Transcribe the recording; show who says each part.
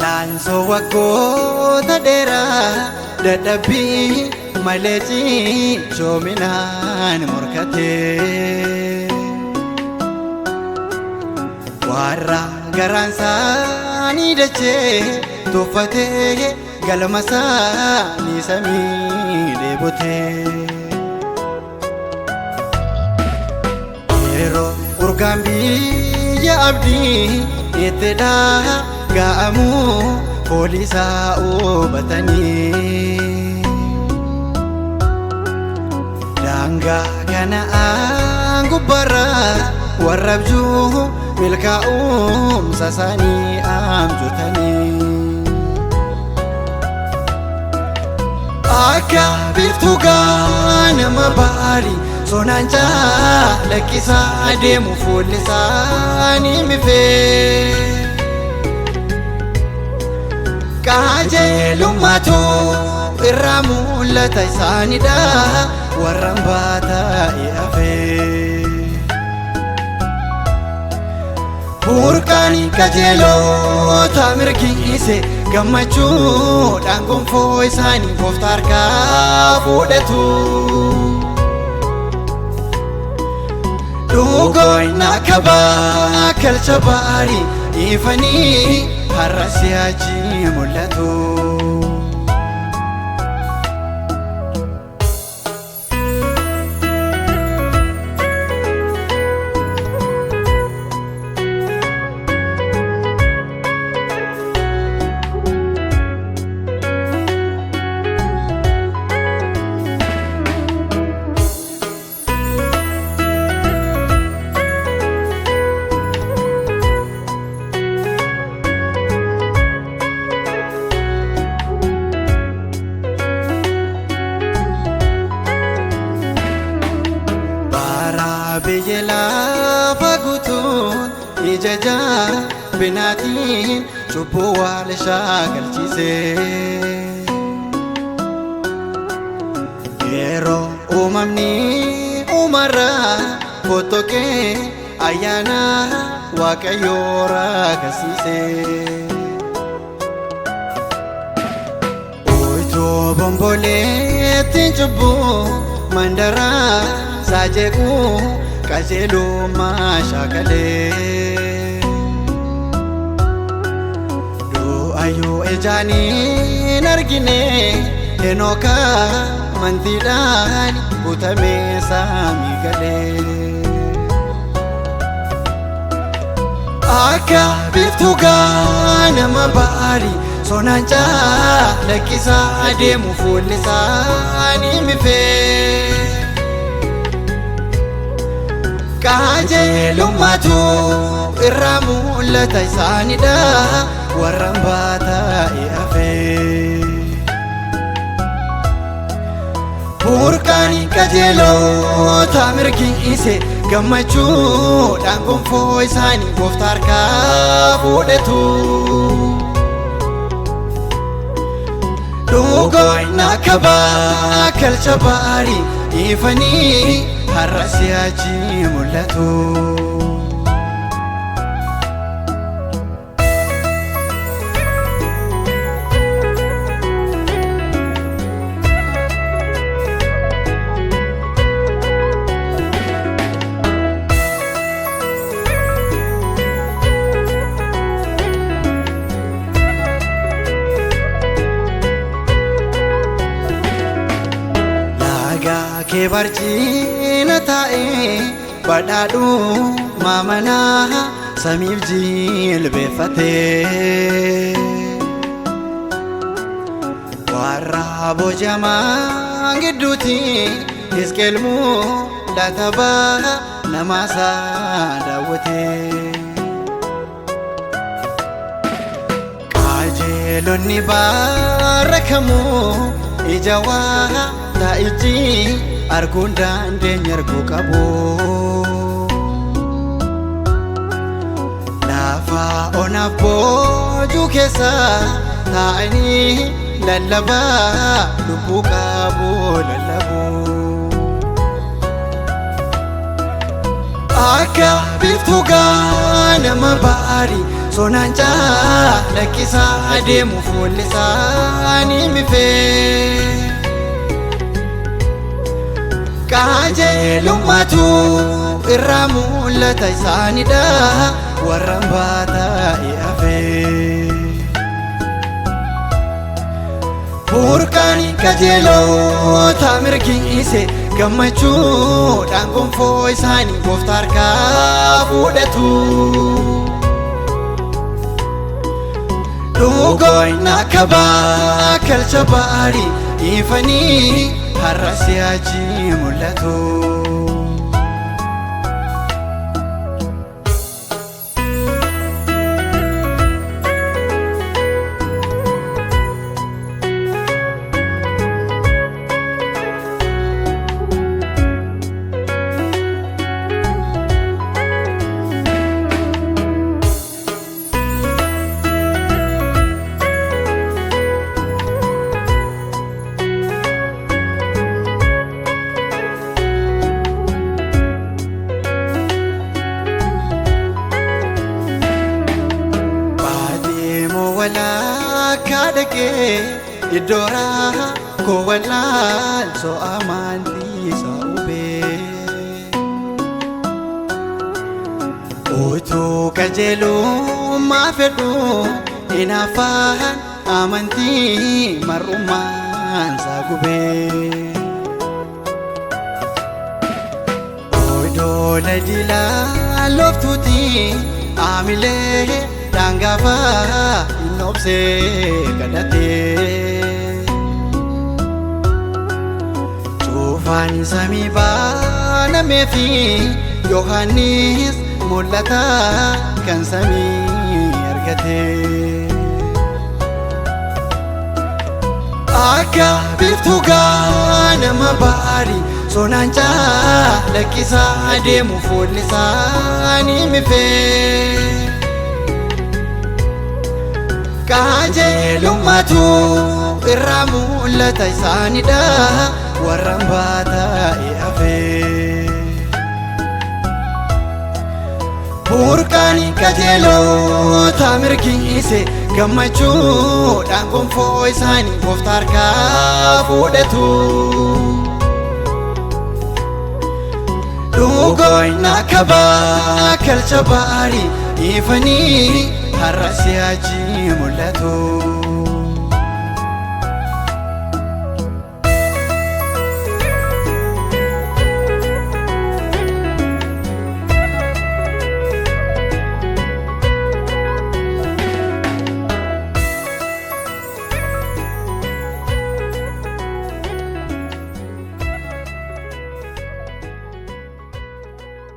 Speaker 1: Walaansoo waggoota dheeraa dadhabbii malee cichoominaan morkatee warra garaan isaanii dachee tuffatee galma isaanii samii dheebotee yeroo urgaan biyya abdii itti dhaga'amu poolisaa hubatanii daangaa kanaan gubbaarra warra abjuu milkaa'umsa isaanii amjootanii akka biiftuu ganama baarii sonaan calaqqisaa deemu fuulli isaanii mifee qajeelummaatu irraa mul'ata isaaniidha warraan baataa'e hafee burqaanii qajeelota mirkise gammachuudhaan gonfoo isaanii gooftaa harkaa fudhatu dhugoyna kabaa kalcha baarii ifanii har'a si'achi mul'atu. Biyya lafa guutuun ija binaatiin cubbuu wal shaakalchiisee yeroo uumamni uumarra fotoqee ayyaana waaqayyoo rakkasiisee uytuu bomboleettiin cubbuu mandaraa saajeeku qajeelummaa shaakalee du'ayyuu ijaanin argine Henooka amantiidhaan guutamee saamii galee akka biiftuu ganama baarii sonaan calaqqisaa deemu fuulli isaanii mifee qajeelummaatu irraa mul'ata isaaniidha warraan baataa'e hafee burqaanii qajeelota mirkise gammachuudhaan gonfoo isaanii gooftaa harkaa fudhatu dhugoyna kabaa kalcha baarii ifanii har'a si'achi mul'atu. Kee barciina taa'ee badhaadhuu maamanaa samiif jilbeeffatee warra bojamaa gidduutti Hisqeelmuu latabaa namaasaa daawwatee qajeelonni baarakamuu ija waa taa'ichi arguun dandeenye arguu qabu lafa onaaf boojuu keessa taa'anii lallabaa lubbuu qabu lallabu akka biiftuu ganama baarii sonaan caalaqqisaa deemu fuulli isaanii mifee qajeelummaatu irraa mul'ata isaanidha warra baataa'e hafee burqaanii qajeelota mirgiise gammachuudhaan gonfoo isaanii gooftaa harkaa fudhatu dhugoon akka bakkalcha baarii ifanii har'a si'achi mul'atu. Kadake idora ko walal so amanti sa ube oto kajelo mafedu inafahan amanti maruman sa gube odo ladila loftuti amile dangafa inobse kadate cufaan samii banamee fi Yohaannis mul'ata kan samii argate akka biiftuu ganama baarii sonaan caalaqqisaa deemu fuulli isaanii mifee qajeelummaatu irraa mul'ata isaanidha warra baataa'e hafee burqaanii qajeelota mirgiise gammachuudhaan gonfoo isaanii gooftaa harkaa fudhatu dhugoon akka bakkalcha baarii ifanii har'a si'achi mul'atu.